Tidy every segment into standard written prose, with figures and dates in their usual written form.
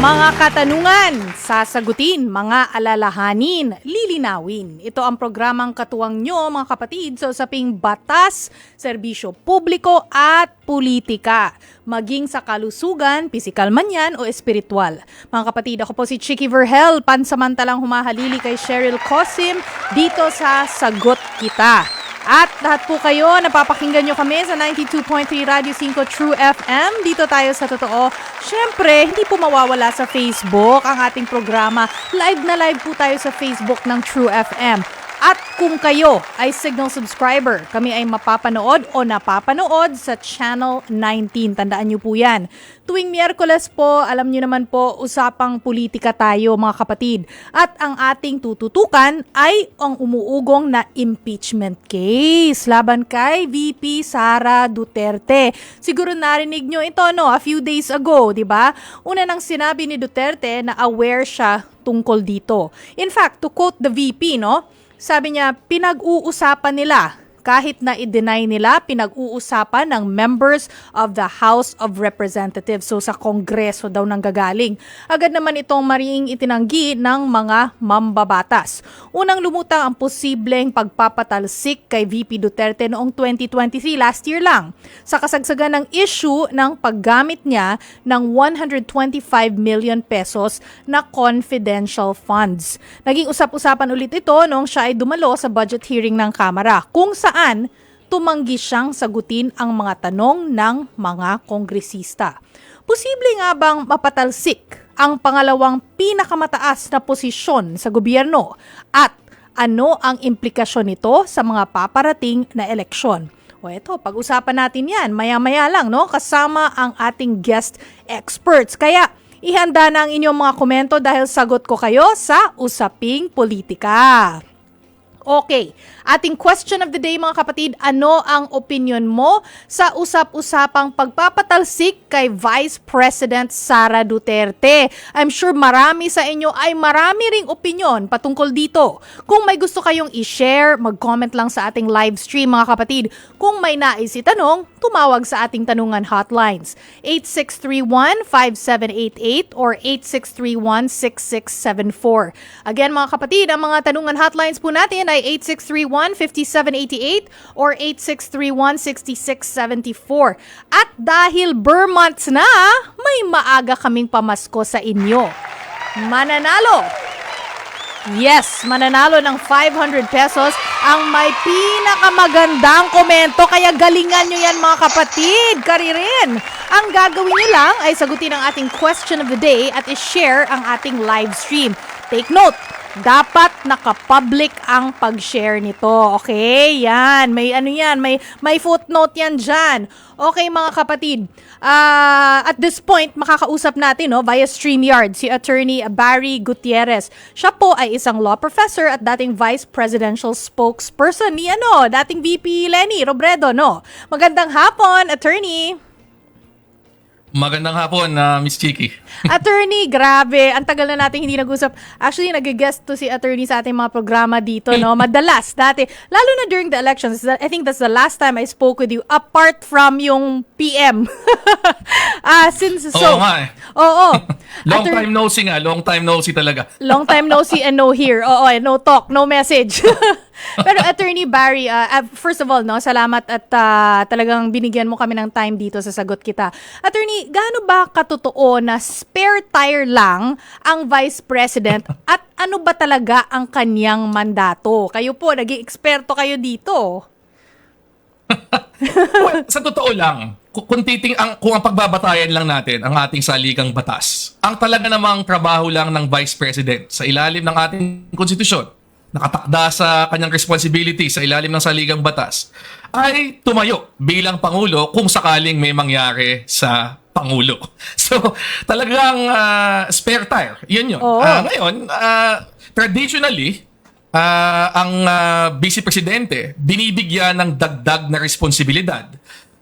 Mga katanungan, sasagutin, mga alalahanin, lilinawin. Ito ang programang katuwang nyo, mga kapatid, sa usaping batas, serbisyo publiko at politika. Maging sa kalusugan, pisikal man yan o espiritual. Mga kapatid, ako po si Chicky Verhel, pansamantalang humahalili kay Cheryl Cosim dito sa Sagot Kita. At lahat po kayo, napapakinggan nyo kami sa 92.3 Radio 5 True FM. Dito tayo sa totoo. Siyempre, hindi po mawawala sa Facebook ang ating programa. Live na live po tayo sa Facebook ng True FM. At kung kayo ay Signal subscriber, kami ay mapapanood o napapanood sa Channel 19. Tandaan nyo po yan. Tuwing Miyerkules po, alam nyo naman po, usapang politika tayo mga kapatid. At ang ating tututukan ay ang umuugong na impeachment case laban kay VP Sara Duterte. Siguro narinig nyo ito a few days ago, di ba? Una nang sinabi ni Duterte na aware siya tungkol dito. In fact, to quote the VP, sabi niya, pinag-uusapan nila, kahit na i-deny nila, pinag-uusapan ng members of the House of Representatives. So sa Kongreso daw nanggagaling. Agad naman itong mariing itinanggi ng mga mambabatas. Unang lumutang ang posibleng pagpapatalsik kay VP Duterte noong 2023, last year lang, sa kasagsagan ng issue ng paggamit niya ng 125 million pesos na confidential funds. Naging usap-usapan ulit ito noong siya ay dumalo sa budget hearing ng Kamara, kung saan tumanggi siyang sagutin ang mga tanong ng mga kongresista. Posible nga bang mapatalsik ang pangalawang pinakamataas na posisyon sa gobyerno at ano ang implikasyon nito sa mga paparating na eleksyon? O eto, pag-usapan natin yan maya-maya lang, kasama ang ating guest experts. Kaya ihanda na ang inyong mga komento dahil sagot ko kayo sa Usaping Politika. Okay, ating question of the day mga kapatid, ano ang opinion mo sa usap-usapang pagpapatalsik kay Vice President Sara Duterte? I'm sure marami sa inyo ay marami ring opinion patungkol dito. Kung may gusto kayong i-share, mag-comment lang sa ating live stream mga kapatid. Kung may nais itanong, tumawag sa ating tanungan hotlines 8631-5788 or 8631-6674. Again mga kapatid, ang mga tanungan hotlines po natin ay 8631-5788 or 8631-6674. At dahil Burr months na, may maaga kaming pamasko sa inyo. Mananalo! Yes, mananalo ng 500 pesos ang may pinakamagandang komento. Kaya galingan nyo yan mga kapatid. Karirin. Ang gagawin nyo lang ay sagutin ang ating question of the day at i-share ang ating live stream. Take note, dapat naka-public ang pag-share nito. Okay? Yan. May may footnote yan dyan. Okay mga kapatid. At this point, makakausap natin via StreamYard si Attorney Barry Gutierrez. Siya po ay isang law professor at dating vice presidential spokesperson ni dating VP Leni Robredo. Magandang hapon, Attorney. Magandang hapon, Miss Chicky. Attorney, grabe. Ang tagal na natin hindi nag-usap. Actually, nag-guest to si Attorney sa ating mga programa dito, Madalas, dati. Lalo na during the elections. I think that's the last time I spoke with you apart from yung PM. Oo nga eh. Oo. Long time no see nga. Long time no see talaga. Long time no see and no hear. Oo, no talk, no message. Pero Attorney Barry, first of all, salamat at talagang binigyan mo kami ng time dito sa Sagot Kita. Attorney, gaano ba katotoo na spare tire lang ang Vice President at ano ba talaga ang kanyang mandato? Kayo po, naging eksperto kayo dito. Well, sa totoo lang, kung ang pagbabatayan lang natin ang ating saligang batas, ang talaga namang trabaho lang ng Vice President sa ilalim ng ating konstitusyon, nakatakda sa kanyang responsibility sa ilalim ng saligang batas, ay tumayo bilang Pangulo kung sakaling may mangyari sa Pangulo. So, talagang spare tire. Yun yun. Ngayon, traditionally, ang Vice Presidente binibigyan ng dagdag na responsibilidad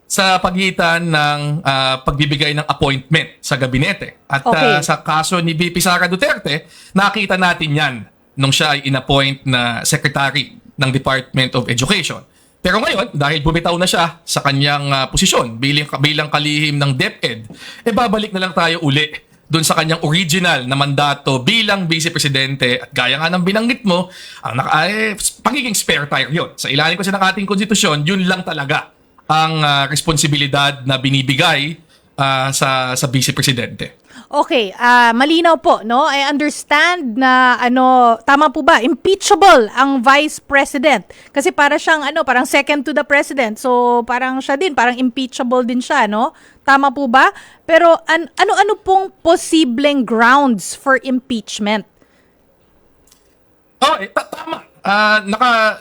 sa pagitan ng pagbibigay ng appointment sa gabinete. At sa kaso ni VP Sara Duterte, nakita natin yan nung siya ay inappoint na Secretary ng Department of Education. Pero ngayon, dahil bumitaw na siya sa kanyang posisyon bilang kalihim ng DepEd, babalik na lang tayo uli doon sa kanyang original na mandato bilang Vice Presidente at gaya nga ng binanggit mo, ang pagiging spare tire yun. Sa ilalim kasi ng ating konstitusyon, yun lang talaga ang responsibilidad na binibigay sa Vice Presidente. Okay, malinaw po, no? I understand na tama po ba? Impeachable ang Vice President. Kasi para siyang parang second to the President. So parang siya din, parang impeachable din siya, no? Tama po ba? Pero ano-ano pong posibleng grounds for impeachment? Tama.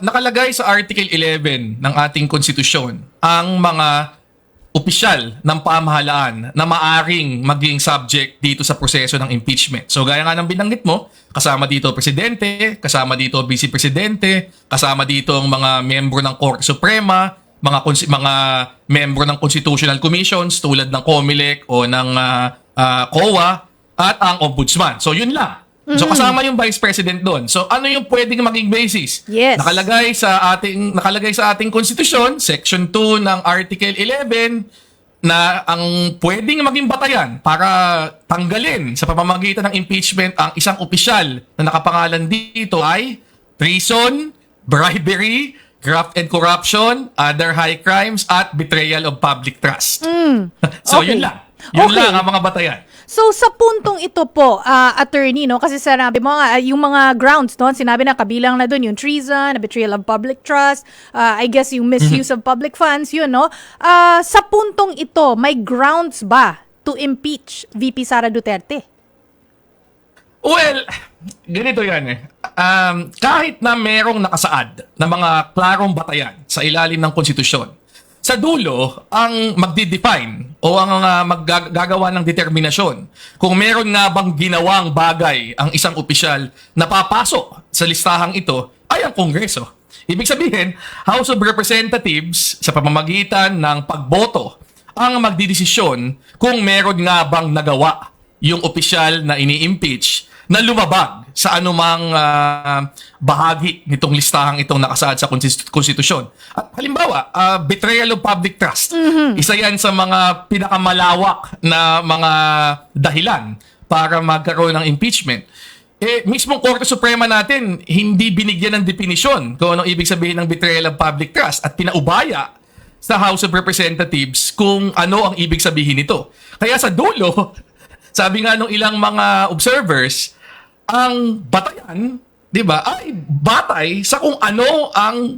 Nakalagay sa Article 11 ng ating konstitusyon ang mga opisyal ng pamahalaan na maaring maging subject dito sa proseso ng impeachment. So gaya nga ng binanggit mo, kasama dito Presidente, kasama dito Vice Presidente, kasama dito ang mga miyembro ng Korte Suprema, mga miyembro ng Constitutional Commissions tulad ng COMELEC o ng COA at ang Ombudsman. So yun lang. So kasama yung Vice President doon. So ano yung pwedeng maging basis? Yes. Nakalagay sa ating konstitusyon, Section 2 ng Article 11 na ang pwedeng maging batayan para tanggalin sa pamamagitan ng impeachment ang isang opisyal na nakapangalan dito ay treason, bribery, graft and corruption, other high crimes at betrayal of public trust. So Okay. yun lang. Yun lang ang mga batayan. So sa puntong ito po, attorney, no, kasi sinabi mo nga yung mga grounds, no, sinabi na kabilang na doon yung treason, betrayal of public trust, I guess yung misuse of public funds, yun, no. Sa puntong ito, may grounds ba to impeach VP Sara Duterte? Well, ganito yan eh. Kahit na merong nakasaad na mga klarong batayan sa ilalim ng konstitusyon, sa dulo, ang magdi-define o ang maggagawa ng determinasyon kung meron nga bang ginawang bagay ang isang opisyal na papasok sa listahang ito ay ang Kongreso. Ibig sabihin, House of Representatives sa pamamagitan ng pagboto ang magdidesisyon kung meron nga bang nagawa yung opisyal na ini-impeach na lumabag sa anumang bahagi nitong listahang itong nakasaad sa konstitusyon. At halimbawa, betrayal of public trust. Isa yan sa mga pinakamalawak na mga dahilan para magkaroon ng impeachment. Mismong Korte Suprema natin, hindi binigyan ng definisyon kung anong ibig sabihin ng betrayal of public trust at pinaubaya sa House of Representatives kung ano ang ibig sabihin nito. Kaya sa dulo, sabi nga nung ilang mga observers, ang batayan, di ba, ay batay sa kung ano ang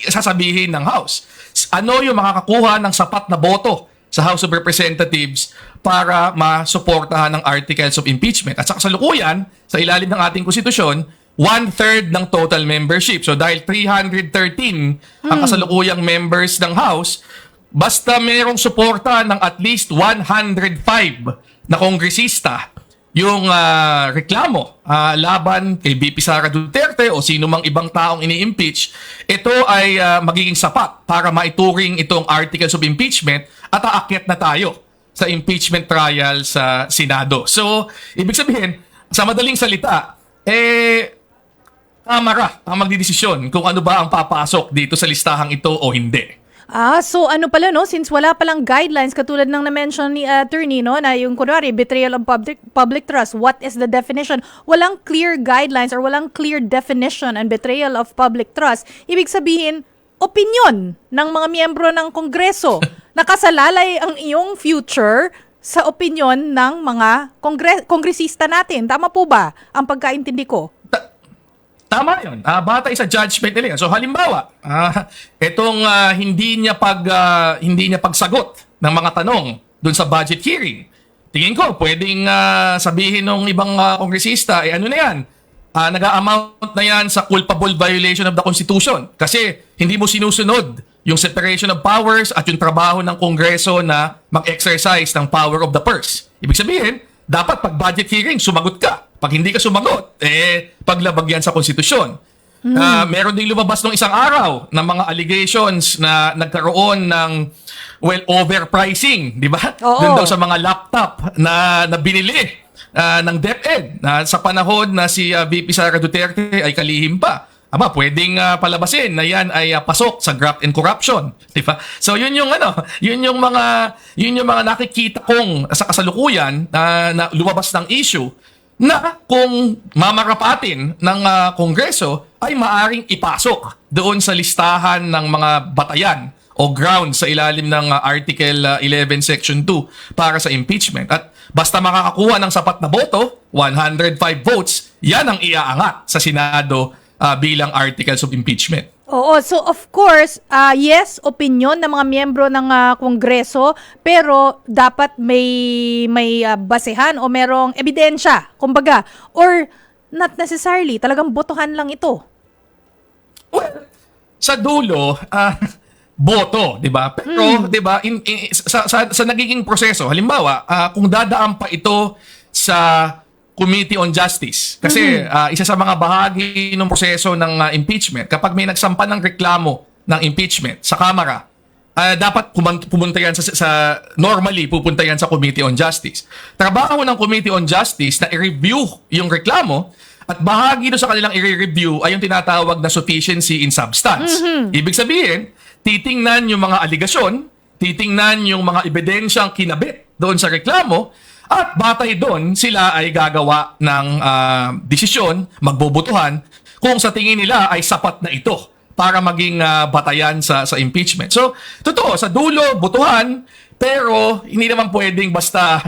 sasabihin ng House. Ano yung makakakuha ng sapat na boto sa House of Representatives para masuportahan ng articles of impeachment. At sa kasalukuyan, sa ilalim ng ating konstitusyon, 1/3 ng total membership. So dahil 313 ang kasalukuyang members ng House, basta merong suporta ng at least 105 na kongresista yung reklamo laban kay VP Sara Duterte o sino mang ibang taong ini-impeach, ito ay magiging sapat para maituring itong articles of impeachment at aakyat na tayo sa impeachment trial sa Senado. So, ibig sabihin, sa madaling salita, tama ang magdidesisyon kung ano ba ang papasok dito sa listahang ito o hindi. So ano pala, no, since wala palang guidelines katulad ng na-mention ni attorney, no, na yung kunwari betrayal of public trust, what is the definition? Walang clear guidelines or walang clear definition on betrayal of public trust. Ibig sabihin, opinion ng mga miyembro ng Kongreso. Nakasalalay ang iyong future sa opinion ng mga kongresista natin. Tama po ba ang pagkaintindi ko? Tama yun. Batay sa judgment nila yan. So halimbawa, itong hindi niya pagsagot ng mga tanong dun sa budget hearing. Tingin ko, pwedeng sabihin ng ibang kongresista, ano na yan? Nag-a-amount na yan sa culpable violation of the Constitution. Kasi hindi mo sinusunod yung separation of powers at yung trabaho ng Kongreso na mag-exercise ng power of the purse. Ibig sabihin, dapat pag budget hearing, sumagot ka. Pag hindi ka sumagot, paglabag yan sa konstitusyon. Meron ding lumabas nung isang araw ng mga allegations na nagkaroon ng, overpricing, di ba? Doon daw sa mga laptop na binili ng DepEd sa panahon na si VP Sara Duterte ay kalihim pa. pwedeng palabasin na yan ay pasok sa graft and corruption, di ba? So yun yung mga nakikita kong sa kasalukuyan na lumabas ng issue na kung mamarapatin ng Kongreso ay maaring ipasok doon sa listahan ng mga batayan o ground sa ilalim ng Article 11 Section 2 para sa impeachment. At basta makakakuha ng sapat na boto, 105 votes, yan ang iaangat sa Senado bilang articles of impeachment. Oo, so of course, yes, opinion ng mga miyembro ng Kongreso, pero dapat may basehan o merong ebidensya, kumbaga, or not necessarily, talagang botohan lang ito. Well, sa dulo, boto, 'di ba? Pero 'di ba, sa nagiging proseso, halimbawa, kung dadaan pa ito sa Committee on Justice. Kasi isa sa mga bahagi ng proseso ng impeachment, kapag may nagsampa ng reklamo ng impeachment sa Kamara, dapat pumunta yan normally pupunta yan sa Committee on Justice. Trabaho ng Committee on Justice na i-review yung reklamo at bahagi doon sa kanilang i-review ay yung tinatawag na sufficiency in substance. Ibig sabihin, titingnan yung mga aligasyon, titingnan yung mga ebidensyang kinabit doon sa reklamo, at batay doon, sila ay gagawa ng desisyon, magbobotohan, kung sa tingin nila ay sapat na ito para maging batayan sa impeachment. So, totoo, sa dulo, botohan, pero hindi naman pwedeng basta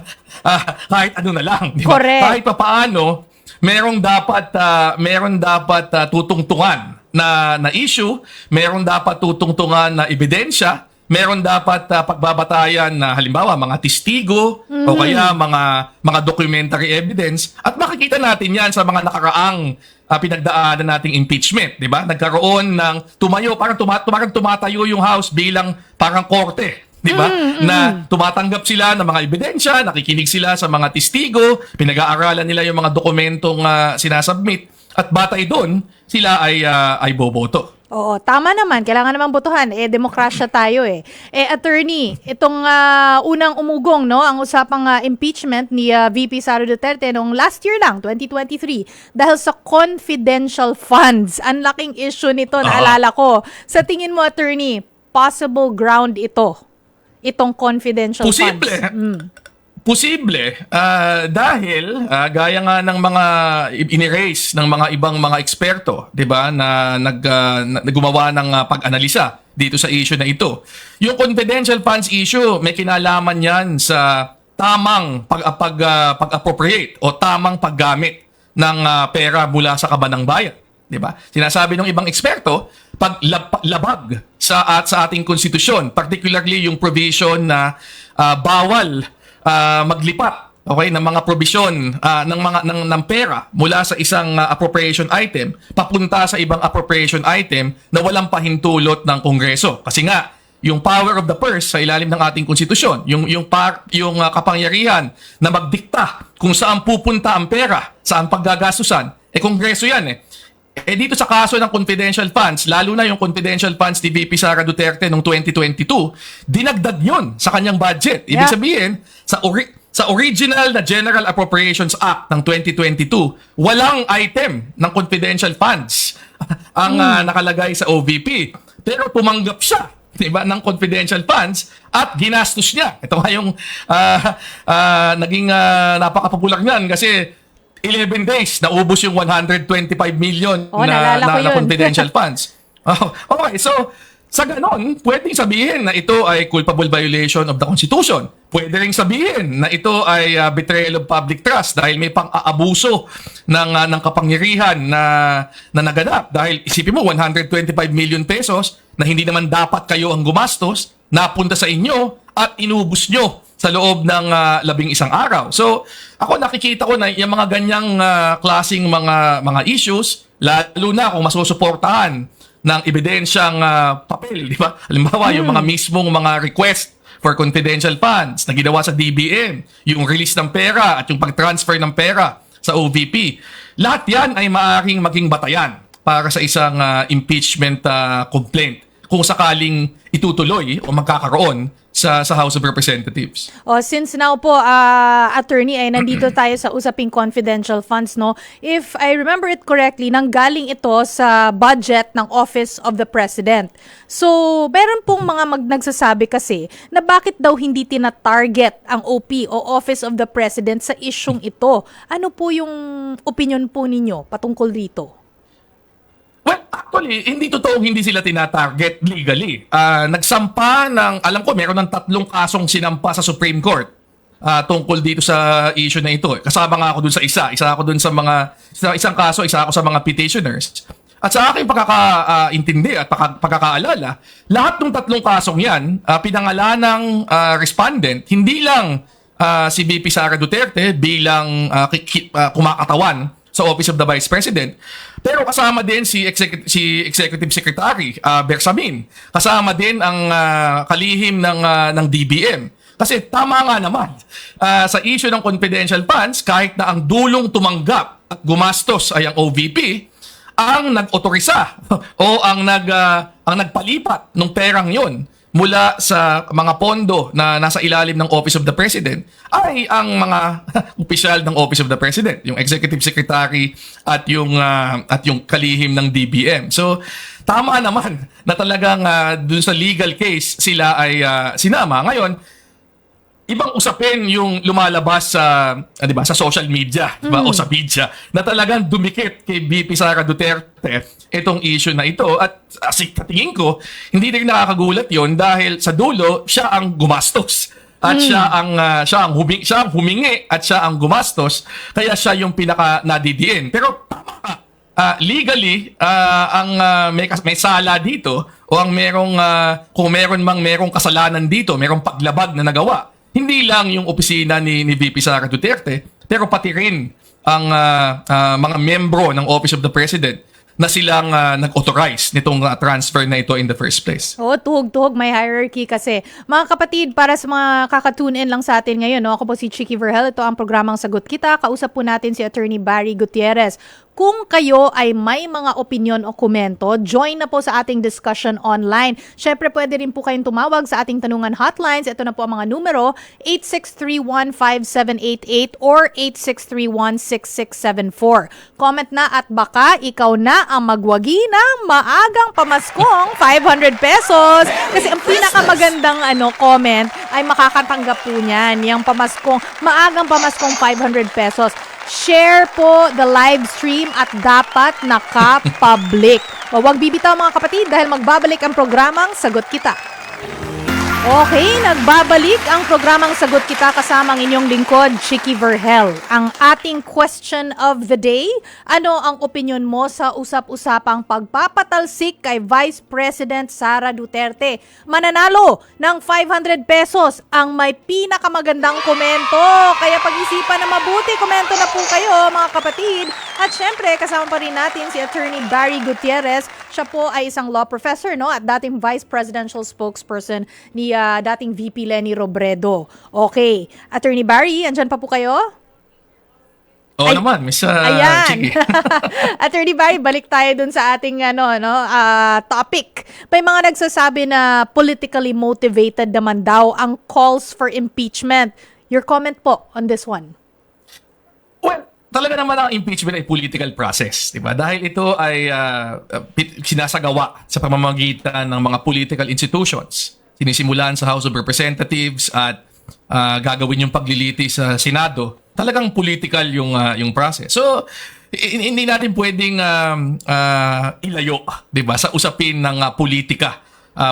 kahit ano na lang. Di ba? Correct. Kahit papaano, merong dapat tutungtungan na issue, merong dapat tutungtungan na ebidensya, meron dapat pagbabatayan na halimbawa mga testigo o kaya mga documentary evidence, at makikita natin yan sa mga nakaraang pinagdaanan nating impeachment, 'di ba? Nagkaroon ng parang tumatayo yung House bilang parang korte, 'di ba? Na tumatanggap sila ng mga ebidensya, nakikinig sila sa mga testigo, pinag-aaralan nila yung mga dokumentong sinasubmit, at batay doon sila ay boboto. Oo, tama naman. Kailangan naman botohan. Demokrasya tayo eh. Attorney, itong unang umugong, no, ang usapang impeachment ni VP Sara Duterte noong last year lang, 2023, dahil sa confidential funds. Ang laking issue nito, naalala ko. Sa tingin mo, attorney, possible ground ito? Itong confidential funds? Posible dahil gaya nga ng mga inirace ng mga ibang mga eksperto, 'di ba, na gumawa ng pag-analisa dito sa issue na ito. Yung confidential funds issue, may kinalaman 'yan sa tamang pag-appropriate o tamang paggamit ng pera mula sa kaban ng bayan, 'di ba? Sinasabi ng ibang eksperto, pag labag sa ating konstitusyon, particularly yung provision na bawal maglipat, okay, ng mga provision ng pera mula sa isang appropriation item papunta sa ibang appropriation item na walang pahintulot ng Kongreso. Kasi nga, yung power of the purse sa ilalim ng ating konstitusyon, yung kapangyarihan na magdikta kung saan pupunta ang pera, saan paggagastusan, Kongreso yan eh. Dito sa kaso ng confidential funds, lalo na yung confidential funds ni VP Sara Duterte noong 2022, dinagdag yun sa kanyang budget. Ibig sabihin, sa original na General Appropriations Act ng 2022, walang item ng confidential funds ang nakalagay sa OVP. Pero tumanggap siya, diba, ng confidential funds at ginastos niya. Ito nga yung naging napaka-popular niyan kasi 11 days, naubos yung 125 million na confidential funds. Okay, so sa ganon, pwedeng sabihin na ito ay culpable violation of the Constitution. Pwede rin sabihin na ito ay betrayal of public trust dahil may pang-aabuso ng kapangyarihan na naganap. Dahil isipin mo, 125 million pesos na hindi naman dapat kayo ang gumastos, napunta sa inyo at inubos nyo sa loob ng 11 araw. So, ako nakikita ko na yung mga ganyang klaseng mga issues, lalo na kung masusuportahan ng ebidensyang papel, di ba? Halimbawa, yung mga mismong mga request for confidential funds na ginawa sa DBM, yung release ng pera at yung pag-transfer ng pera sa OVP. Lahat yan ay maaaring maging batayan para sa isang impeachment complaint kung sakaling itutuloy o magkakaroon sa House of Representatives. Since now po, attorney, ay nandito tayo sa usaping confidential funds, no? If I remember it correctly, nanggaling ito sa budget ng Office of the President. So, meron pong mga nagsasabi kasi na bakit daw hindi tina-target ang OP o Office of the President sa isyung ito. Ano po yung opinion po ninyo patungkol dito? Well, actually, hindi totoong hindi sila tinatarget legally. Nagsampa ng, alam ko, meron ng 3 kasong sinampa sa Supreme Court tungkol dito sa issue na ito. Kasama nga ako dun sa isa. Isa ako dun sa isang kaso, isa ako sa mga petitioners. At sa aking pagkakaintindi at pagkakaalala, lahat ng 3 kasong yan, pinangalan ng respondent, hindi lang si VP Sara Duterte bilang kumakatawan sa Office of the Vice President. Pero kasama din si Executive Secretary Bersamin. Kasama din ang kalihim ng DBM. Kasi tama nga naman, sa issue ng confidential funds, kahit na ang dulong tumanggap at gumastos ay ang OVP, ang nag-otorisa o ang nagpalipat ng perang yon mula sa mga pondo na nasa ilalim ng Office of the President ay ang mga opisyal ng Office of the President, yung Executive Secretary at yung kalihim ng DBM. So tama naman na talagang dun sa legal case sila ay sinama. Ngayon, ibang usapin yung lumalabas sa, di ba, sa social media, di ba, o sa media, na talagang dumikit kay VP Sara Duterte itong issue na ito. At sa tingin ko, hindi rin nakakagulat yon dahil sa dulo, siya ang gumastos. At siya ang humingi at siya ang gumastos, kaya siya yung pinaka nadidiin. Pero tama ka. Legally, may sala dito o ang kung merong kasalanan dito, merong paglabag na nagawa. Hindi lang yung opisina ni VP Sara Duterte, pero pati rin ang mga membro ng Office of the President na silang nag-authorize nitong transfer na ito in the first place. Tuhog-tuhog, may hierarchy kasi. Mga kapatid, para sa mga kakatune in lang sa atin ngayon, no? Ako po si Chicky Verhel, ito ang programang Sagot Kita. Kausap po natin si Attorney Barry Gutierrez. Kung kayo ay may mga opinion o komento, join na po sa ating discussion online. Syempre, pwede rin po kayong tumawag sa ating tanungan hotlines. Ito na po ang mga numero, 86315788 or 86316674. Comment na at baka ikaw na ang magwagi ng maagang pamaskong 500 pesos. Kasi ang pinakamagandang comment ay makakatanggap po niyan. Yung maagang pamaskong 500 pesos. Share po the live stream at dapat naka-public. Huwag bibitaw mga kapatid dahil magbabalik ang programang Sagot Kita. Okay, nagbabalik ang programang Sagot Kita kasama ang inyong lingkod, Chicky Verhel. Ang ating question of the day, ano ang opinion mo sa usap-usapang pagpapatalsik kay Vice President Sara Duterte? Mananalo ng 500 pesos ang may pinakamagandang komento. Kaya pag-isipan na mabuti, komento na po kayo mga kapatid. At syempre, kasama pa rin natin si Attorney Barry Gutierrez. Siya po ay isang law professor, no, at dating Vice Presidential Spokesperson ni dating VP Leni Robredo. Okay. Attorney Barry, andyan pa po kayo? Oo naman, Miss Ayan. Chicky. Attorney Barry, balik tayo dun sa ating topic. May mga nagsasabi na politically motivated naman daw ang calls for impeachment. Your comment po on this one? Well, talaga naman ang impeachment ay political process, di ba? Dahil ito ay sinasagawa sa pamamagitan ng mga political institutions. Sinisimulan sa House of Representatives at gagawin yung pagliliti sa Senado. Talagang political yung process. So, hindi natin pwedeng ilayo, di ba, sa usapin ng politika.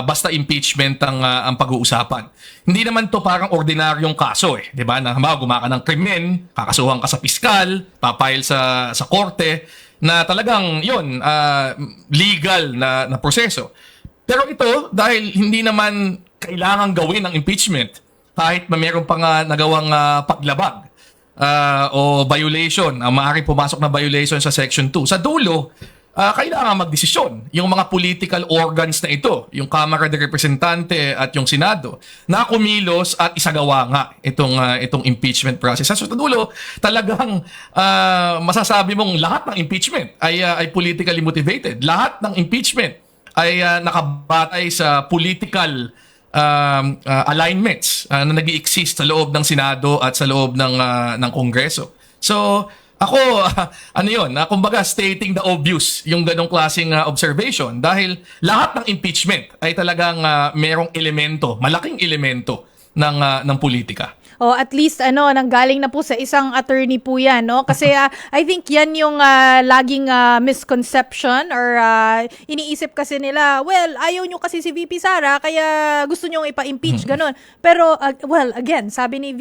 Basta impeachment ang pag-uusapan. Hindi naman to parang ordinaryong kaso, di ba? Na gumaka ng krimen, kakasuhan ka sa piskal, papile sa korte, na talagang yun, legal na proseso. Pero ito, dahil hindi naman kailangan gawin ang impeachment, kahit mayroon pa nga nagawang paglabag o violation, maaaring pumasok na violation sa Section 2, sa dulo, kailangan magdesisyon yung mga political organs na ito, yung Kamara de Representante at yung Senado, na kumilos at isagawa nga itong impeachment process. Sa dulo, talagang masasabi mong lahat ng impeachment ay politically motivated. Lahat ng impeachment ay nakabatay sa political alignments na nag-i-exist sa loob ng Senado at sa loob ng Kongreso. So, ako, ano yun, kumbaga stating the obvious, yung ganong klaseng observation dahil lahat ng impeachment ay talagang merong elemento, malaking elemento ng politika. O at least nanggaling na po sa isang attorney po 'yan, no? Kasi I think 'yan yung laging misconception or iniisip kasi nila, well, ayaw nyo kasi si VP Sara kaya gusto nyo ipa-impeach ganun. Pero well, again, sabi ni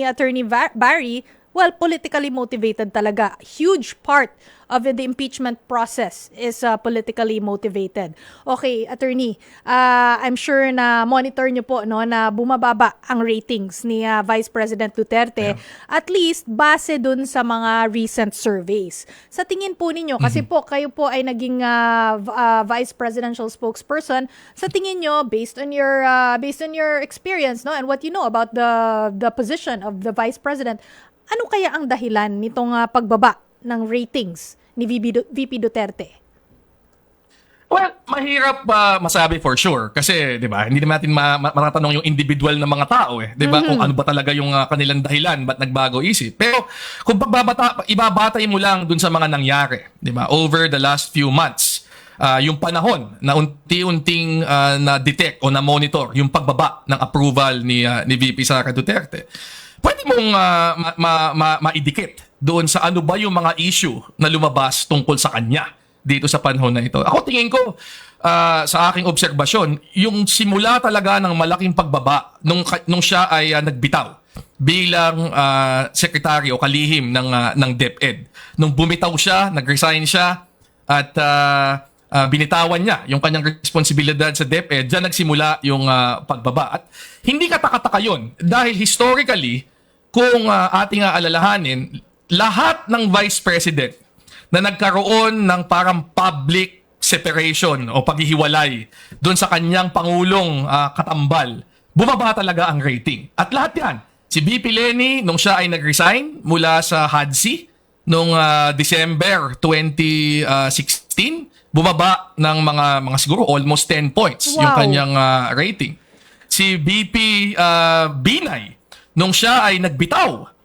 Attorney Barry, well, politically motivated talaga. Huge part of the impeachment process is politically motivated. Okay, attorney, I'm sure na monitor nyo po na bumababa ang ratings ni Vice President Duterte, at least base dun sa mga recent surveys. Sa tingin po ninyo, kasi po kayo po ay naging Vice Presidential spokesperson, sa tingin nyo, based on your experience and what you know about the position of the Vice President, ano kaya ang dahilan nitong pagbaba ng ratings ni VP Duterte? Well, mahirap masabi for sure kasi 'di ba, hindi naman natin matatanong yung individual na mga tao 'di ba, kung ano ba talaga yung kanilang dahilan ba't nagbago isip. Pero kung ibabatay mo lang dun sa mga nangyari, 'di ba, over the last few months, yung panahon na unti-unting na-detect o na-monitor yung pagbaba ng approval ni VP Sara Duterte, pwede mong maidikit doon sa ano ba yung mga issue na lumabas tungkol sa kanya dito sa panahon na ito. Ako tingin ko, sa aking obserbasyon, yung simula talaga ng malaking pagbaba nung siya ay nagbitaw bilang sekretary o kalihim ng DepEd. Nung bumitaw siya, nag-resign siya at binitawan niya yung kanyang responsibilidad sa DepEd, diyan nagsimula yung pagbaba. At hindi katakataka yun dahil historically, kung ating alalahanin, lahat ng Vice President na nagkaroon ng parang public separation o paghihiwalay doon sa kanyang pangulong katambal, bumaba talaga ang rating. At lahat yan, si VP Leni, nung siya ay nag-resign mula sa HADSI noong December 2016, bumaba ng mga siguro almost 10 points yung kanyang rating. Si VP Binay, nung siya ay nagbitaw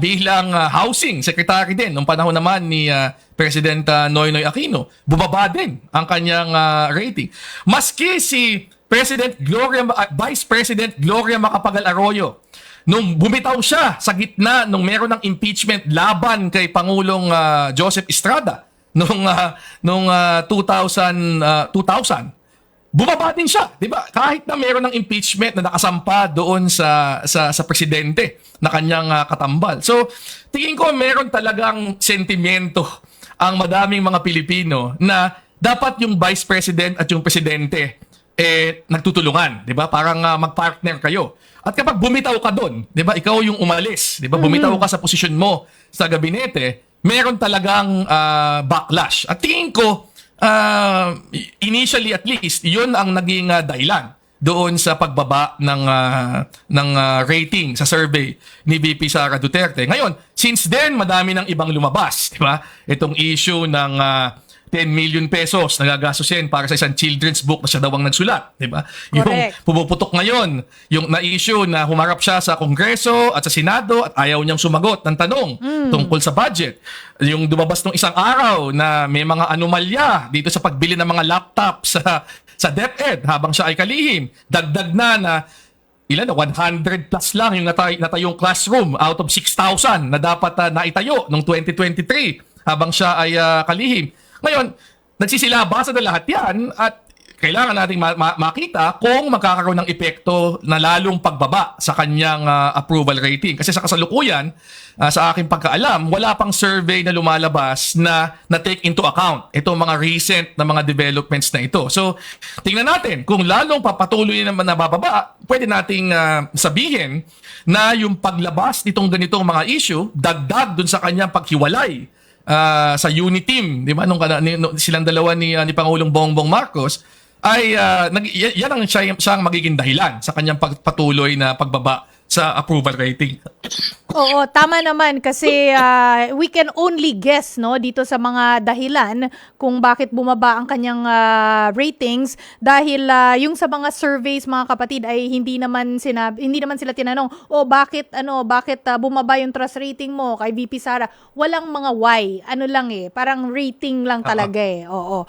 bilang housing secretary din nung panahon naman ni President Noynoy Aquino, bumaba din ang kanyang rating. Maski si Vice President Gloria Macapagal Arroyo, nung bumitaw siya sa gitna nung meron ng impeachment laban kay Pangulong Joseph Estrada nung 2000, bumaba din siya, 'di ba? Kahit na meron ng impeachment na nakasampa doon sa presidente na kanyang katambal. So, tingin ko meron talagang sentimiento ang madaming mga Pilipino na dapat yung vice president at yung presidente nagtutulungan, 'di ba? Parang magpartner kayo. At kapag bumitaw ka doon, 'di ba? Ikaw yung umalis, 'di ba? Bumitaw ka sa posisyon mo sa gabinete, meron talagang backlash. At tingin ko initially at least, yun ang naging dahilan doon sa pagbaba ng rating sa survey ni VP Sara Duterte. Ngayon, since then, madami ng ibang lumabas, di ba? Itong issue ng 10 million pesos na gagastusin para sa isang children's book na siya daw ang nagsulat, di ba? Yung pumuputok ngayon, yung na-issue na humarap siya sa Kongreso at sa Senado at ayaw niyang sumagot ng tanong tungkol sa budget. Yung dumabas nung isang araw na may mga anomalya dito sa pagbili ng mga laptop sa DepEd habang siya ay kalihim. Dagdag na 100 plus lang yung natayong classroom out of 6,000 na dapat naitayo noong 2023 habang siya ay kalihim. Ngayon, nagsisilabasan na lahat yan at kailangan nating makita kung magkakaroon ng epekto na lalong pagbaba sa kanyang approval rating. Kasi sa kasalukuyan, sa aking pagkaalam, wala pang survey na lumalabas na take into account itong mga recent na mga developments na ito. So, tingnan natin kung lalong papatuloy naman na bababa, pwede nating sabihin na yung paglabas nitong ganitong mga issue, dagdag dun sa kanyang paghiwalay sa unit team, di ba? Nung silang dalawa ni Pangulong Bongbong Marcos, ay yan ang siyang magiging dahilan sa kanyang patuloy na pagbaba sa approval rating. Oo, tama naman kasi we can only guess no dito sa mga dahilan kung bakit bumaba ang kanyang ratings dahil yung sa mga surveys mga kapatid ay hindi naman sila tinanong bakit bumaba yung trust rating mo kay VP Sara. Walang mga why. Ano lang parang rating lang talaga Oo.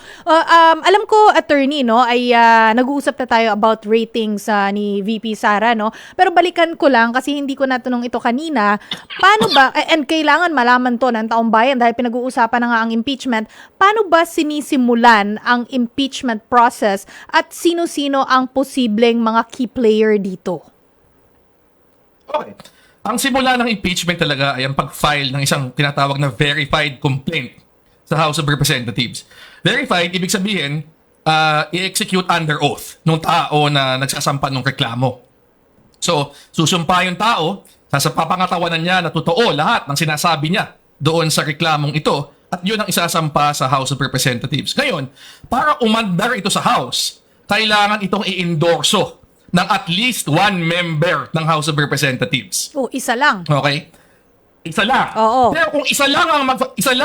Alam ko attorney no ay nag-uusap na tayo about ratings ni VP Sara no. Pero balikan ko lang kasi hindi ko natanong ito kanina. Paano ba, and kailangan malaman to ng taong bayan dahil pinag-uusapan na nga ang impeachment, paano ba sinisimulan ang impeachment process at sino-sino ang posibleng mga key player dito? Okay. Ang simula ng impeachment talaga ay ang pag-file ng isang tinatawag na verified complaint sa House of Representatives. Verified, ibig sabihin, i-execute under oath nung tao na nagsasampa ng reklamo. So, susumpa yung tao, papangatawanan niya na totoo lahat ng sinasabi niya doon sa reklamong ito at yun ang isasampa sa House of Representatives. Ngayon, para umandar ito sa House, kailangan itong i-endorso ng at least one member ng House of Representatives. Isa lang. Okay? Isa lang. Oo. Pero kung isa lang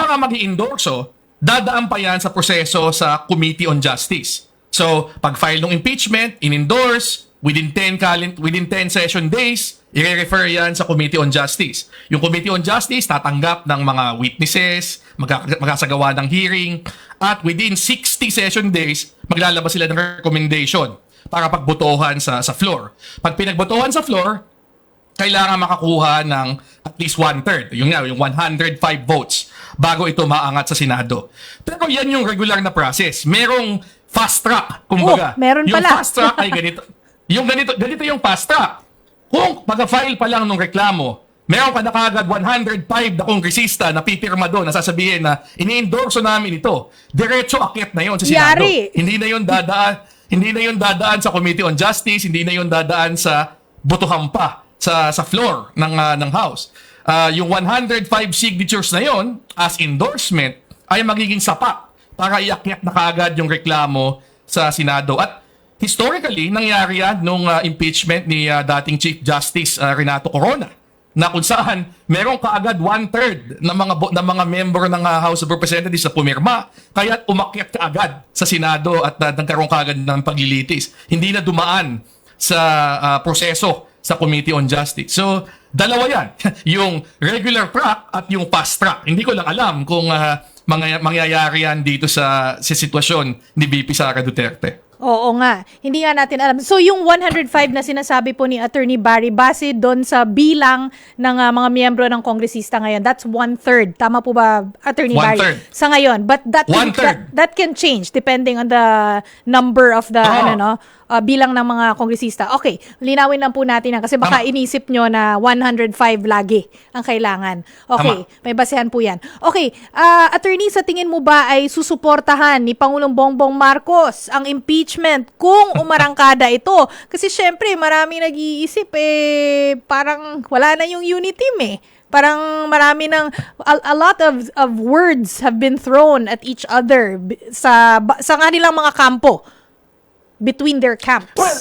ang mag-i-endorso, dadaan pa yan sa proseso sa Committee on Justice. So, pag-file ng impeachment, in-endorse, within 10 session days, i-refer yan sa Committee on Justice. Yung Committee on Justice tatanggap ng mga witnesses, magkasagawa ng hearing, at within 60 session days, maglalabas sila ng recommendation para pagbotohan sa floor. Pag pinagbotohan sa floor, kailangan makakuha ng at least 1/3, yung 105 votes, bago ito maangat sa Senado. Pero yan yung regular na process. Merong fast track, kumbaga. Meron yung pala. fast track ay ganito. Ganito yung fast track. Kung pag-file pa lang ng reklamo, meron ka na kagad 105 na kongresista na pipirma doon na sasabihin na ini-endorso namin ito. Diretso akyat na yon sa Senado. Yari. Hindi na yon dadaan sa Committee on Justice, hindi na yon dadaan sa botohan pa sa floor ng House. Yung 105 signatures na yon as endorsement ay magiging sapat para iakyat na kagad yung reklamo sa Senado. At historically, nangyari yan nung impeachment ni dating Chief Justice Renato Corona na kung saan meron kaagad 1/3 ng mga member ng House of Representatives na pumirma kaya umakyat kaagad sa Senado at nagkaroon kaagad ng paglilitis. Hindi na dumaan sa proseso sa Committee on Justice. So, dalawa yan. Yung regular track at yung fast track. Hindi ko lang alam kung mangyayari yan dito sa sitwasyon ni VP Sara Duterte. Oo nga. Hindi nga natin alam. So, yung 105 na sinasabi po ni Attorney Barry, base doon sa bilang ng mga miyembro ng kongresista ngayon, that's 1/3. Tama po ba, Attorney Barry? Sa ngayon. But that can change depending on the number of the bilang ng mga kongresista. Okay, linawin lang po natin kasi baka inisip nyo na 105 lagi ang kailangan. Okay, may basehan po yan. Okay, Attorney, sa tingin mo ba ay susuportahan ni Pangulong Bongbong Marcos ang impeachment kung umarangkada ito? Kasi syempre, marami nag-iisip parang wala na yung unity team Parang marami ng a lot of words have been thrown at each other sa kanilang mga kampo. Between their camps. Well,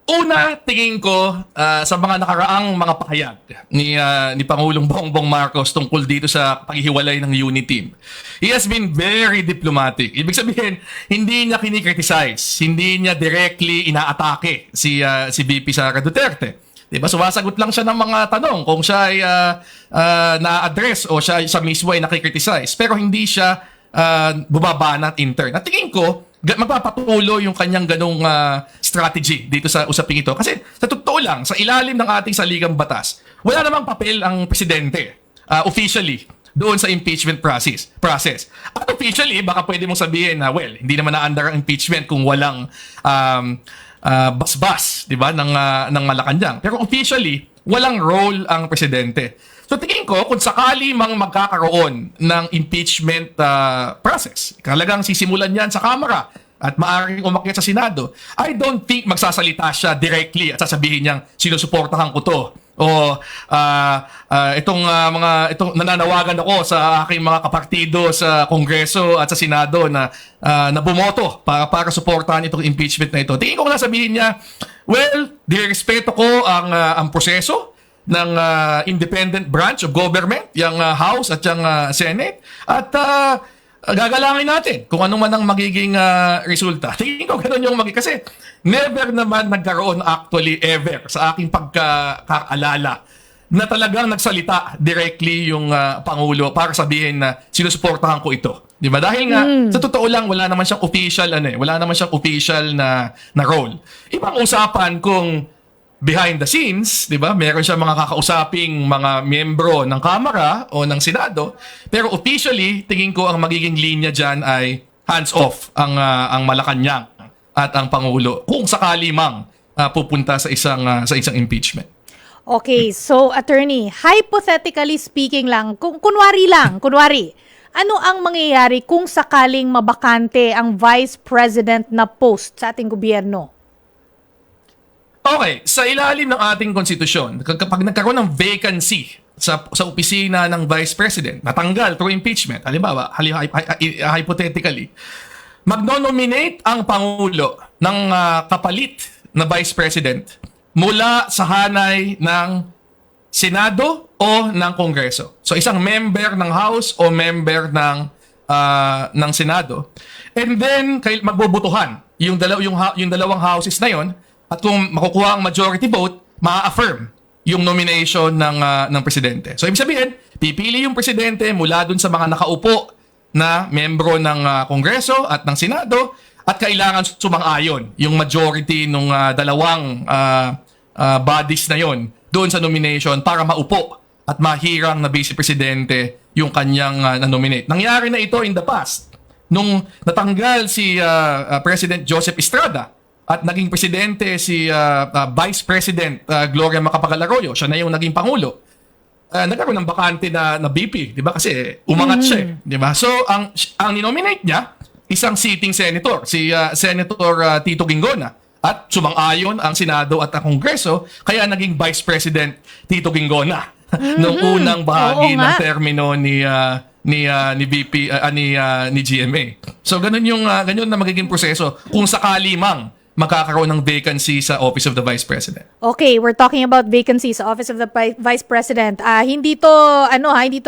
una, tingin ko sa mga nakaraang mga pahayag ni Pangulong Bongbong Marcos tungkol dito sa paghihiwalay ng unit team. He has been very diplomatic. Ibig sabihin, hindi niya kinikriticize, hindi niya directly inaatake si VP Sara Duterte. Diba? Sumasagot lang siya ng mga tanong kung siya ay na-address o siya mismo ay nakikriticize. Pero hindi siya bumabanat in turn. At tingin ko, magpapatuloy yung kanyang ganong strategy dito sa usaping ito. Kasi sa totoo lang, sa ilalim ng ating saligang batas, wala namang papel ang presidente officially doon sa impeachment process. At officially, baka pwede mong sabihin na, well, hindi naman na-under ang impeachment kung walang basbas, di ba, ng Malacanang. Pero officially, walang role ang presidente. So tingin ko, kung sakali mang magkakaroon ng impeachment process, talagang sisimulan yan sa Kamara at maaaring umakyat sa Senado, I don't think magsasalita siya directly at sasabihin niyang sinusuportahan ko to. O itong nananawagan ako sa aking mga kapartido sa Kongreso at sa Senado na bumoto para suportahan itong impeachment na ito. Tingin ko kung sasabihin niya, Well, direspeto ko ang proseso ng independent branch of government, yung House at yung Senate. At gagalangin natin kung ano man ang magiging resulta. Tingin ko ganun yung kasi never naman nagkaroon actually ever sa aking pagkakaalala na talagang nagsalita directly yung Pangulo para sabihin na sinusuportahan ko ito. Di ba? Dahil nga, sa totoo lang, wala naman siyang official na role. Ibang usapan kung behind the scenes, di ba? Meron siya mga kakausaping mga miyembro ng Kamara o ng Senado. Pero officially, tingin ko ang magiging linya dyan ay hands-off ang Malacanang at ang Pangulo kung sakali mang pupunta sa isang impeachment. Okay, so attorney, hypothetically speaking lang, kunwari, ano ang mangyayari kung sakaling mabakante ang vice president na post sa ating gobyerno? Okay, sa ilalim ng ating konstitusyon, kapag nagkaroon ng vacancy sa opisina ng vice president, natanggal through impeachment, halimbawa, hypothetically, magno-nominate ang Pangulo ng kapalit na vice president mula sa hanay ng Senado o ng Kongreso. So isang member ng House o member ng Senado. And then magbobotohan yung dalawang houses na yon, at kung makukuha ang majority vote, ma-affirm yung nomination ng presidente. So ibig sabihin, pipili yung presidente mula dun sa mga nakaupo na membro ng Kongreso at ng Senado, at kailangan sumang-ayon yung majority ng dalawang bodies na yon doon sa nomination para maupo at mahirang na vice presidente yung kanyang na-nominate. Nangyari na ito in the past. Nung natanggal si President Joseph Estrada at naging presidente si Vice President Gloria Macapagal-Arroyo, siya na yung naging Pangulo. Nagkaroon ng bakante na VP, di ba? Kasi umangat siya, di ba? So, ang ninominate niya, isang sitting senator, si Senator Tito Ginggona. At sumang-ayon ang Senado at ang Kongreso, kaya naging Vice President Tito Ginggona nung unang bahagi ng termino ni VP ni GMA. So ganun na magiging proseso kung sakali mang magkakaroon ng vacancy sa Office of the Vice President. Okay, we're talking about vacancy sa Office of the Vice President. Hindi to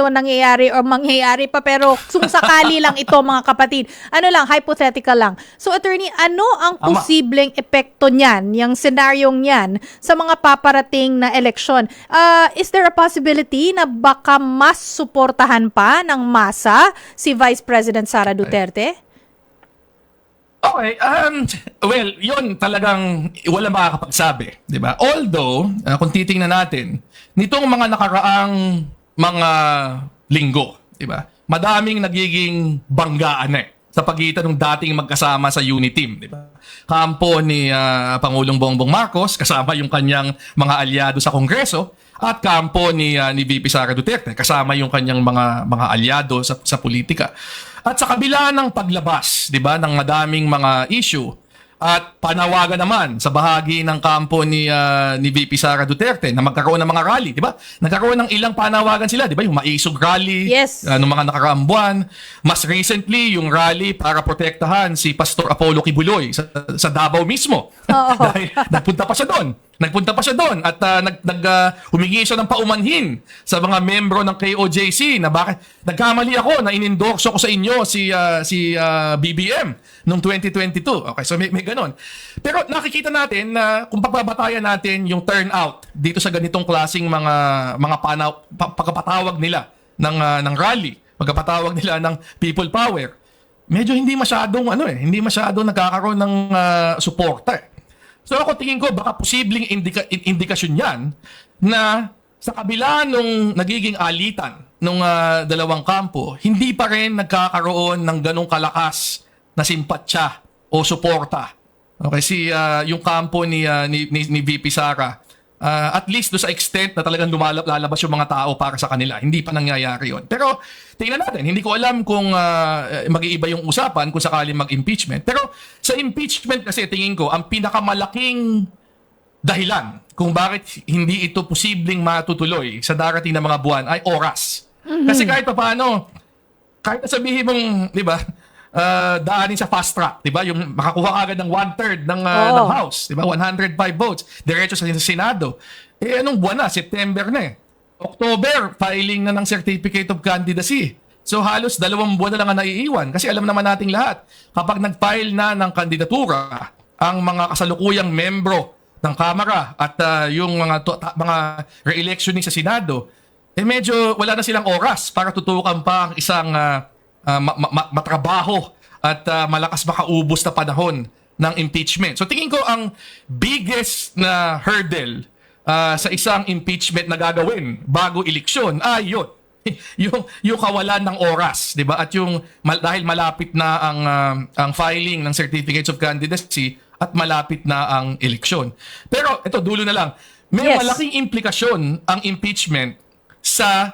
nangyayari or mangyayari pa, pero sakali lang ito, mga kapatid. Hypothetical lang. So attorney, ano ang posibleng epekto niyan, yung senaryong niyan sa mga paparating na eleksyon? Is there a possibility na baka mas suportahan pa ng masa si Vice President Sara Duterte? Okay, well, yun talagang wala makakapagsabi, di ba? Although, kung titingnan natin, nitong mga nakaraang mga linggo, di ba? Madaming nagiging banggaan sa pagitan ng dating magkasama sa unit team, di ba? Kampo ni Pangulong Bongbong Marcos, kasama yung kanyang mga alyado sa Kongreso, at kampo ni VP Sara Duterte, kasama yung kanyang mga alyado sa politika. At sa kabila ng paglabas, 'di ba, ng madaming mga issue at panawagan naman sa bahagi ng kampo ni VP Sara Duterte na magkaroon ng mga rally, 'di ba? Nagkaroon ng ilang panawagan sila, 'di ba? Yung Maisog Rally, yes, noong mga nakaraang buwan. Mas recently, yung rally para protektahan si Pastor Apollo Kibuloy sa Davao mismo. Dahil nagpunta pa siya doon at humingi siya ng paumanhin sa mga membro ng KOJC na bakit nagkamali ako na inendorso ko sa inyo si BBM noong 2022. Okay, so may ganon. Pero nakikita natin na kung pagbabatayan natin yung turnout dito sa ganitong klaseng mga pagkapatawag nila ng rally, pagkapatawag nila ng people power, medyo hindi masyadong nagkakaroon ng suporta. So ako tingin ko baka posibleng indikasyon yan na sa kabila nung nagiging alitan nung dalawang kampo, hindi pa rin nagkakaroon ng ganong kalakas na simpatsya o suporta. Okay, yung kampo ni VP Sara, at least do sa extent na talagang lalabas yung mga tao para sa kanila. Hindi pa nangyayari yon. Pero tingnan natin, hindi ko alam kung mag-iiba yung usapan kung sakaling mag-impeachment. Pero sa impeachment kasi tingin ko, ang pinakamalaking dahilan kung bakit hindi ito posibleng matutuloy sa darating na mga buwan ay oras. Kasi kahit paano, kahit sabihin mong, di ba, daanin sa fast track, 'di ba? Yung makakuha ka agad ng 1/3 ng Oo. ng House, 'di ba? 105 votes diretso sa Senado. Anong buwan na? September na eh. October, filing na ng Certificate of Candidacy. So halos 2 buwan na lang ang naiiwan kasi alam naman nating lahat, kapag nag-file na ng kandidatura ang mga kasalukuyang membro ng Kamara at yung mga re-electioning sa Senado, medyo wala na silang oras para tutukan pa ang isang matrabaho at malakas makaubos na panahon ng impeachment. So tingin ko ang biggest na hurdle sa isang impeachment na gagawin bago eleksyon ay yun. yung kawalan ng oras, 'di ba? At yung dahil malapit na ang filing ng certificates of candidacy at malapit na ang eleksyon. Pero ito dulo na lang. May Yes. malaking implikasyon ang impeachment sa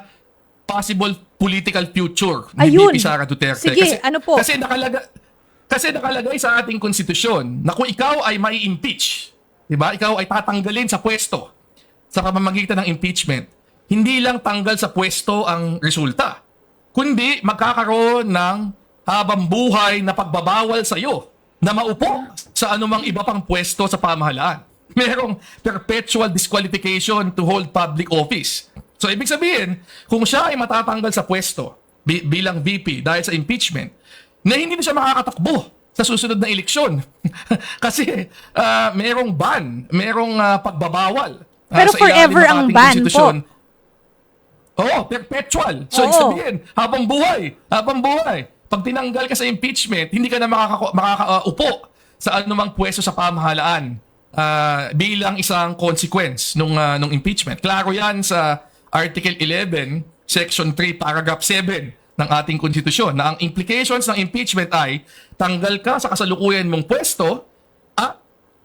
possible political future ni Ayun. VP Sara Duterte. Sige, ano po? Kasi nakalagay sa ating konstitusyon na kung ikaw ay mai-impeach, 'di ba? Ikaw ay tatanggalin sa pwesto sa pamamagitan ng impeachment. Hindi lang tanggal sa pwesto ang resulta, kundi magkakaroon ng habang buhay na pagbabawal sa iyo na maupo sa anumang iba pang pwesto sa pamahalaan. Merong perpetual disqualification to hold public office. So ibig sabihin, kung siya ay matatanggal sa pwesto bilang VP dahil sa impeachment, na hindi na siya makakatakbo sa susunod na eleksyon. Kasi merong ban, merong pagbabawal. Pero sa ilalim forever ng ang ating ban konstitusyon. po. Oo, perpetual. So, Oo. ibig sabihin, habang buhay. Pag tinanggal ka sa impeachment, hindi ka na makakaupo sa anumang pwesto sa pamahalaan bilang isang consequence nung impeachment. Klaro yan sa Article 11, Section 3, Paragraph 7 ng ating konstitusyon na ang implications ng impeachment ay tanggal ka sa kasalukuyan mong pwesto at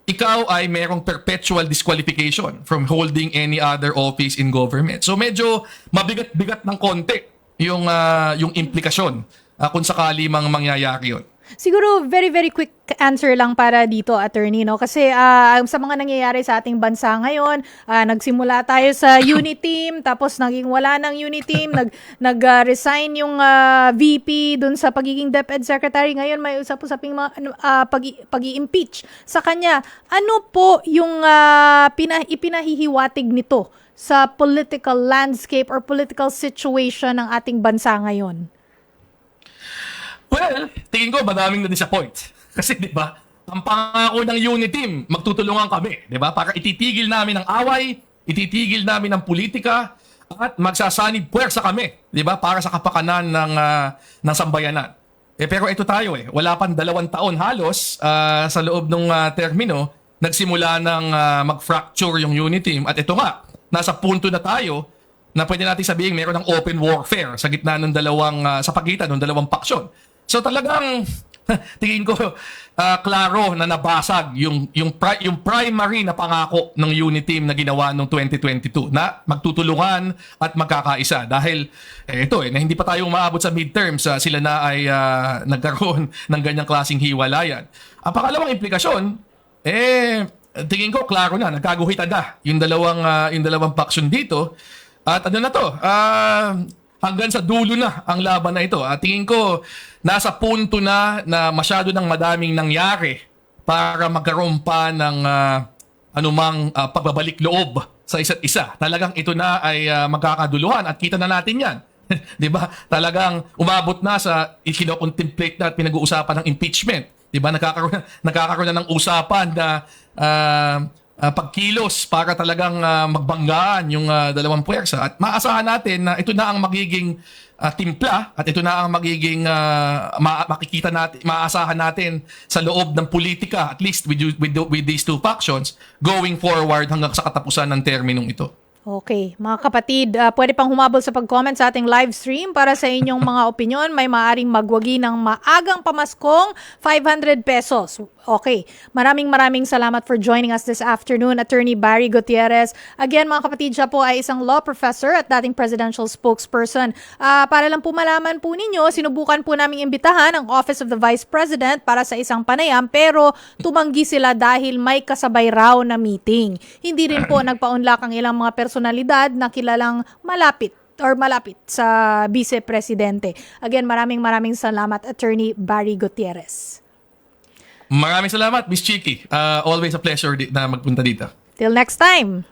ikaw ay merong perpetual disqualification from holding any other office in government. So medyo mabigat-bigat ng konti yung implikasyon kung sakali mang mangyayari yun. Siguro very very quick answer lang para dito, attorney, no? Kasi sa mga nangyayari sa ating bansa ngayon, nagsimula tayo sa unit team, tapos naging wala ng unit team, nag-resign yung VP dun sa pagiging DepEd Secretary. Ngayon may usap-usaping pag-i-impeach sa kanya. Ano po yung ipinahihiwatig nito sa political landscape or political situation ng ating bansa ngayon? Well, tingin ko madaming na-disappoint. Kasi 'di ba, ang pangako ng unit team, magtutulungan kami, 'di ba? Para ititigil namin ang away, ititigil namin ang politika at magsasanib puwersa kami, 'di ba? Para sa kapakanan ng sambayanan. Pero ito tayo wala pang 2 taon halos sa loob ng termino, nagsimula ng mag-fracture yung unit team at ito nga, nasa punto na tayo na pwede natin sabihin meron ng open warfare sa gitna ng sa pagitan ng dalawang paksyon. So talagang tingin ko klaro na nabasag yung primary na pangako ng unit team na ginawa noong 2022 na magtutulungan at magkakaisa dahil na hindi pa tayo umaabot sa midterms, sila na ay nagkaroon ng ganyang klaseng hiwalayan. Ang pangalawang implikasyon tingin ko klaro na nagkaguhitan na yung dalawang paksyon dito at ano na to hanggang sa dulo na ang laban na ito. Tingin ko, nasa punto na masyado ng madaming nangyari para magkaroon pa ng anumang pagbabalik loob sa isa't isa. Talagang ito na ay magkakaduluhan at kita na natin yan. 'Di ba? Talagang umabot na sa ikino-contemplate na at pinag-uusapan ng impeachment. 'Di ba? Nagkakaroon na ng usapan na pagkilos para talagang magbanggaan yung dalawang puwersa at maasahan natin na ito na ang magiging timpla at ito na ang magiging makikita natin, maasahan natin sa loob ng politika at least with these two factions going forward hanggang sa katapusan ng terminong ito. Okay, mga kapatid, pwede pang humabol sa pag-comment sa ating live stream para sa inyong mga opinion. May maaring magwagi ng maagang pamaskong 500 pesos. Okay, maraming salamat for joining us this afternoon, Attorney Barry Gutierrez. Again, mga kapatid, siya po ay isang law professor at dating presidential spokesperson. Para lang po malaman po ninyo, sinubukan po naming imbitahan ang Office of the Vice President para sa isang panayam pero tumanggi sila dahil may kasabay raw na meeting. Hindi rin po nagpaunlak ang ilang mga personalidad na kilalang malapit or malapit sa Vice Presidente. Again, maraming salamat, Attorney Barry Gutierrez. Maraming salamat, Miss Chiki. Always a pleasure na magpunta dito. Till next time.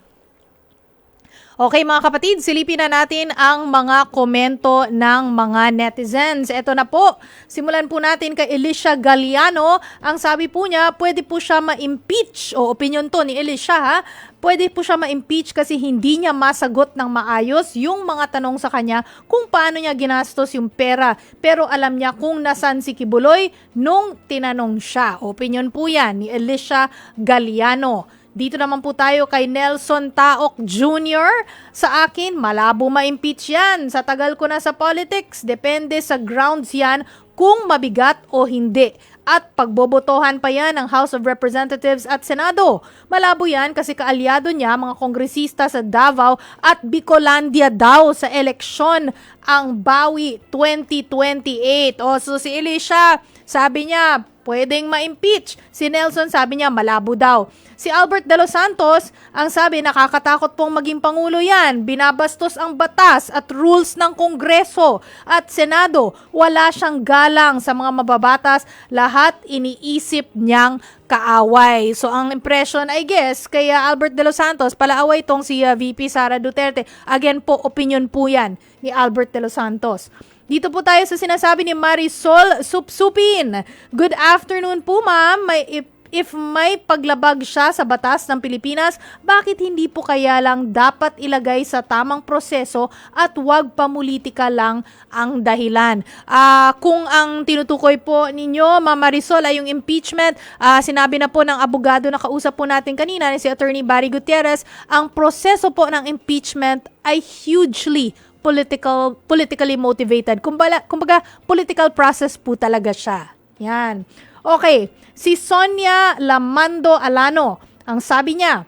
Okay mga kapatid, silipin na natin ang mga komento ng mga netizens. Ito na po, simulan po natin kay Elisha Galliano. Ang sabi po niya, pwede po siya ma-impeach, o opinion to ni Elisha ha, pwede po siya ma-impeach kasi hindi niya masagot ng maayos yung mga tanong sa kanya kung paano niya ginastos yung pera. Pero alam niya kung nasan si Kibuloy nung tinanong siya. Opinion po yan ni Elisha Galliano. Dito naman po tayo kay Nelson Taok Jr. Sa akin, malabo ma-impeach yan. Sa tagal ko na sa politics, depende sa grounds yan kung mabigat o hindi. At pagbobotohan pa yan ng House of Representatives at Senado. Malabo yan kasi kaalyado niya mga kongresista sa Davao at Bicolandia daw sa eleksyon ang Bawi 2028. So si Elisha, sabi niya, pwedeng ma-impeach. Si Nelson sabi niya, malabo daw. Si Albert De Los Santos, ang sabi, nakakatakot pong maging Pangulo yan. Binabastos ang batas at rules ng Kongreso at Senado. Wala siyang galang sa mga mababatas. Lahat iniisip niyang kaaway. So ang impression, I guess, kay Albert De Los Santos, palaaway tong si VP Sara Duterte. Again po, opinion po yan ni Albert De Los Santos. Dito po tayo sa sinasabi ni Marisol Supsupin. Good afternoon po ma'am. If may paglabag siya sa batas ng Pilipinas, bakit hindi po kaya lang dapat ilagay sa tamang proseso at wag pamulitika lang ang dahilan? Kung ang tinutukoy po ninyo, Ma'am Marisol, ay yung impeachment, sinabi na po ng abogado na kausap po natin kanina, si Attorney Barry Gutierrez, ang proseso po ng impeachment ay hugely politically motivated. Kumbaga, political process po talaga siya. Yan. Okay, si Sonia Lamando Alano, ang sabi niya,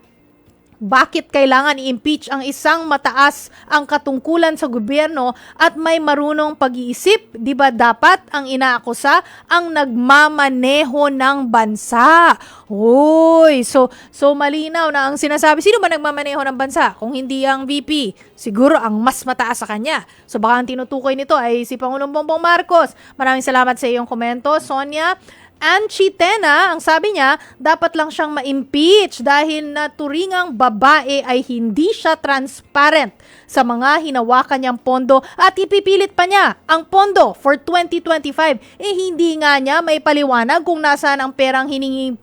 bakit kailangan i-impeach ang isang mataas ang katungkulan sa gobyerno at may marunong pag-iisip? Di ba dapat ang inaakusa ang nagmamaneho ng bansa? Uy, so malinaw na ang sinasabi. Sino ba nagmamaneho ng bansa? Kung hindi ang VP, siguro ang mas mataas sa kanya. So baka ang tinutukoy nito ay si Pangulong Bongbong Marcos. Maraming salamat sa iyong komento, Sonia. Anchi Tena, ang sabi niya, dapat lang siyang ma-impeach dahil naturingang babae ay hindi siya transparent sa mga hinawakan niyang pondo at ipipilit pa niya ang pondo for 2025. Hindi nga niya may paliwanag kung nasaan ang perang hiningi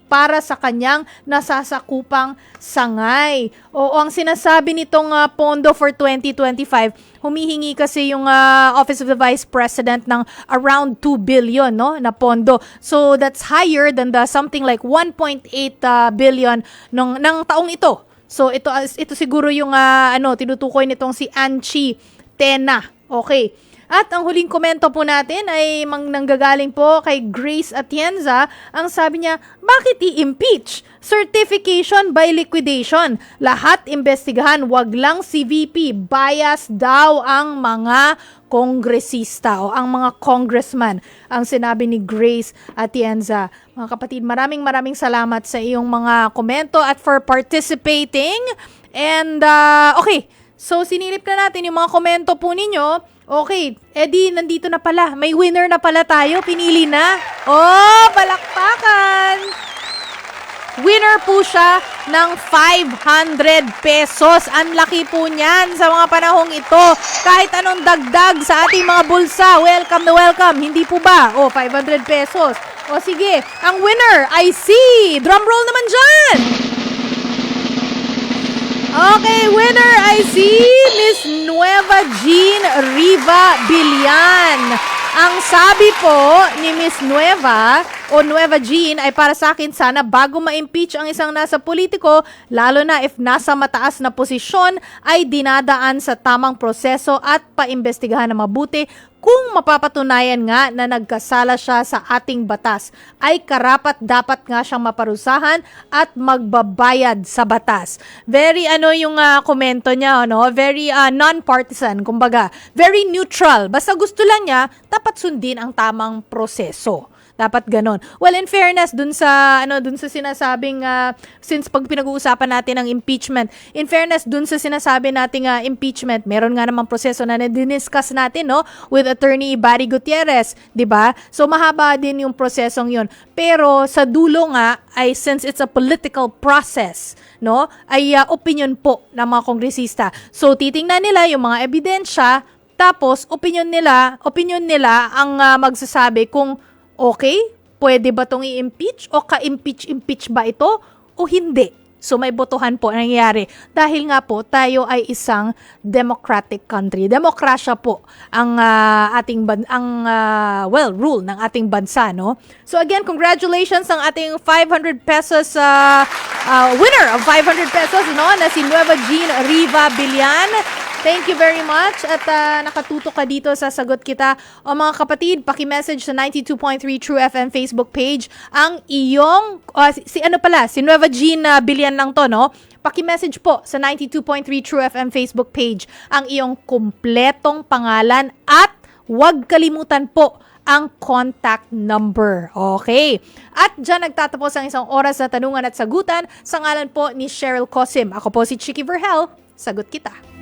para sa kanyang nasasakupang sangay. O ang sinasabi nitong pondo for 2025, humihingi kasi yung Office of the Vice President ng around 2 billion no, na pondo. So that's higher than the something like 1.8 billion ng taong ito. So ito siguro yung tinutukoy nitong si Anchi Tena. Okay. At ang huling komento po natin ay nanggagaling po kay Grace Atienza. Ang sabi niya, bakit i-impeach? Certification by liquidation. Lahat imbestigahan, wag lang si VP. Bias daw ang mga kongresista o ang mga congressman. Ang sinabi ni Grace Atienza. Mga kapatid, maraming salamat sa iyong mga komento at for participating. And okay, so sinilip na natin yung mga komento po ninyo. Okay, Eddie, nandito na pala. May winner na pala tayo. Pinili na. Oh, palakpakan! Winner po siya ng 500 pesos. Ang laki po niyan sa mga panahong ito. Kahit anong dagdag sa ating mga bulsa. Welcome na welcome. Hindi po ba? Oh, 500 pesos. O sige, ang winner ay si... Drum roll naman dyan! Okay, winner ay si Miss Nueva Jean Riva Bilian. Ang sabi po ni Miss Nueva o Nueva Jean ay para sa akin sana bago ma-impeach ang isang nasa politiko, lalo na if nasa mataas na posisyon, ay dinadaan sa tamang proseso at paimbestigahan na mabuti. Kung mapapatunayan nga na nagkasala siya sa ating batas, ay karapat dapat nga siyang maparusahan at magbabayad sa batas. Very yung komento niya, very non-partisan, kumbaga, very neutral. Basta gusto lang niya, dapat sundin ang tamang proseso. Dapat ganon. Well, in fairness, dun sa sinasabing, since pag pinag-uusapan natin ang impeachment, in fairness, dun sa sinasabi nating impeachment, meron nga namang proseso na diniscuss natin, no? With Attorney Barry Gutierrez, di ba? So, mahaba din yung prosesong yun. Pero, sa dulo nga, ay since it's a political process, no? Ay opinion po ng mga kongresista. So, titingnan nila yung mga ebidensya, tapos, opinion nila ang magsasabi kung okay, pwede ba itong i-impeach o ka-impeach ba ito o hindi. So may botohan po nangyayari dahil nga po tayo ay isang democratic country. Demokrasya po ang rule ng ating bansa, no? So again, congratulations ang ating 500 pesos winner of 500 pesos, no, na si Nueva Jean Riva Bilian. Thank you very much at nakatuto ka dito sa Sagot Kita. O mga kapatid, paki-message sa 92.3 True FM Facebook page ang iyong, si Nueva Jean Bilian lang to, no? Paki-message po sa 92.3 True FM Facebook page ang iyong kumpletong pangalan at huwag kalimutan po ang contact number. Okay. At dyan nagtatapos ang isang oras na tanungan at sagutan sa ngalan po ni Cheryl Cosim. Ako po si Chicky Verhel. Sagot Kita.